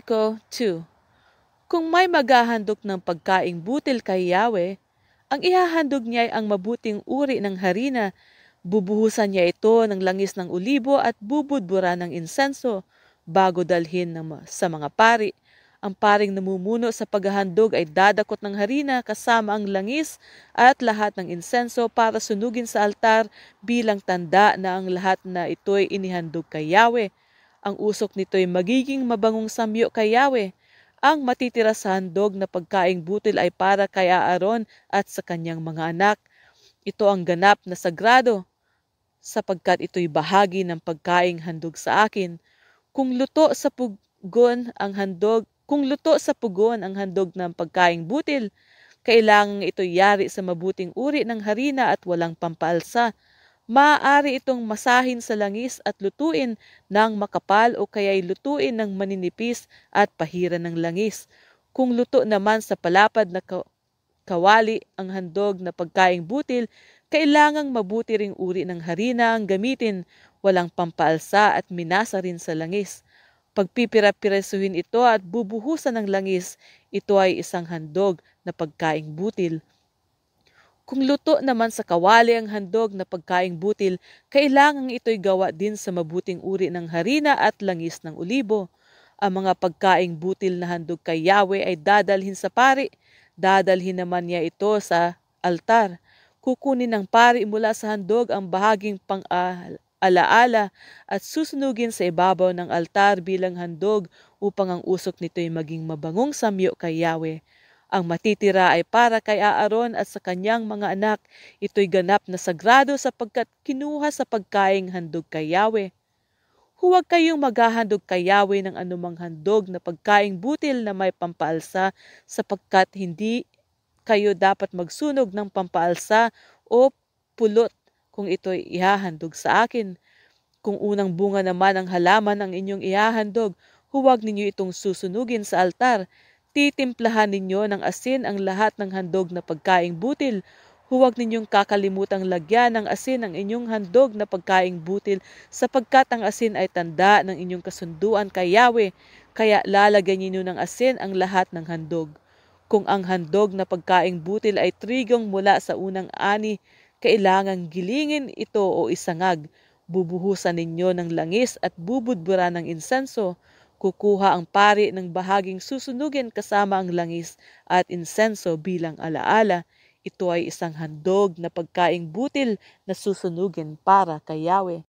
Ko 2. Kung may maghahandog ng pagkaing butil kay Yahweh, ang ihahandog niya ay ang mabuting uri ng harina. Bubuhusan niya ito ng langis ng ulibo at bubudbura ng insenso bago dalhin sa mga pari. Ang paring namumuno sa paghahandog ay dadakot ng harina kasama ang langis at lahat ng insenso para sunugin sa altar bilang tanda na ang lahat na ito'y inihandog kay Yahweh. Ang usok nito'y magiging mabangong samyo kay Yahweh. Ang matitira sa handog na pagkaing butil ay para kay Aaron at sa kanyang mga anak. Ito ang ganap na sagrado, sapagkat ito'y bahagi ng pagkaing handog sa akin. Kung luto sa pugon ang handog ng pagkaing butil, kailangang ito'y yari sa mabuting uri ng harina at walang pampaalsa. Maaari itong masahin sa langis at lutuin ng makapal o kaya'y lutuin ng maninipis at pahiran ng langis. Kung luto naman sa palapad na kawali ang handog na pagkaing butil, kailangang mabuti ring uri ng harina ang gamitin, walang pampaalsa at minasa rin sa langis. Pagpipira-piresuhin ito at bubuhusan ng langis, ito ay isang handog na pagkaing butil. Kung luto naman sa kawali ang handog na pagkaing butil, kailangang ito'y gawa din sa mabuting uri ng harina at langis ng ulibo. Ang mga pagkaing butil na handog kay Yahweh ay dadalhin sa pari. Dadalhin naman niya ito sa altar. Kukunin ng pari mula sa handog ang bahaging pang-alaala at susunugin sa ibabaw ng altar bilang handog upang ang usok nito'y maging mabangong samyo kay Yahweh. Ang matitira ay para kay Aaron at sa kanyang mga anak. Ito'y ganap na sagrado sapagkat kinuha sa pagkaing handog kay Yahweh. Huwag kayong maghahandog kay Yahweh ng anumang handog na pagkaing butil na may pampaalsa, sapagkat hindi kayo dapat magsunog ng pampaalsa o pulot kung ito'y ihahandog sa akin. Kung unang bunga naman ng halaman ang inyong ihahandog, huwag ninyo itong susunugin sa altar. Titimplahan ninyo ng asin ang lahat ng handog na pagkaing butil. Huwag ninyong kakalimutang lagyan ng asin ang inyong handog na pagkaing butil, sapagkat ang asin ay tanda ng inyong kasunduan kay Yahweh, kaya lalagyan ninyo ng asin ang lahat ng handog. Kung ang handog na pagkaing butil ay trigong mula sa unang ani, kailangang gilingin ito o isangag. Bubuhusan ninyo ng langis at bubudbura ng insenso. Kukuha ang pari ng bahaging susunugin kasama ang langis at insenso bilang alaala. Ito ay isang handog na pagkaing butil na susunugin para kay Yahweh.